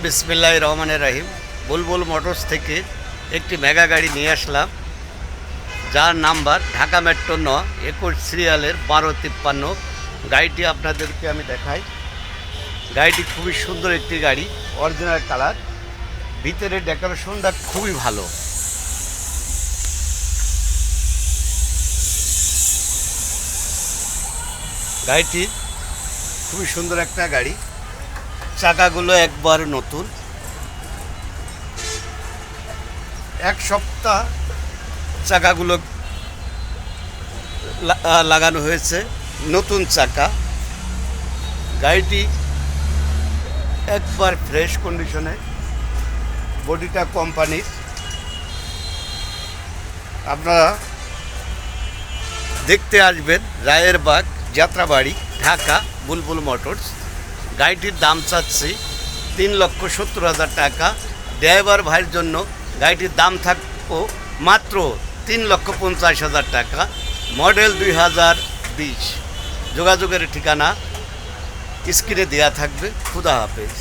বিসমিল্লাহির রহমানির রহিম। বুলবুল মোটরস থেকে একটি মেগা গাড়ি নিয়ে আসলাম, যার নাম্বার ঢাকা মেট্রো 21 সিরিয়ালের 1253। গাড়িটি আপনাদেরকে আমি দেখাই। গাড়িটি খুবই সুন্দর একটি গাড়ি, অরিজিনাল কালার, ভিতরে ডেকোরেশনটা খুবই ভালো। গাড়িটি খুবই সুন্দর একটা গাড়ি, চাকাগুলো একবার নতুন, এক সপ্তাহ চাকাগুলো লাগানো হয়েছে, নতুন চাকা। গাড়িটি একবার ফ্রেশ কন্ডিশনে, বডিটা কোম্পানির। আপনারা দেখতে আসবেন রায়েরবাগ, যাত্রাবাড়ি, ঢাকা, বুলবুল মোটরস। গাড়িটির দাম চাচ্ছি 3,70,000 টাকা। ড্রাইভার ভাইয়ের জন্য গাড়িটির দাম থাকবো মাত্র 3,50,000 টাকা। মডেল 2020। যোগাযোগের ঠিকানা স্ক্রিনে দেওয়া থাকবে। খুদা হাফেজ।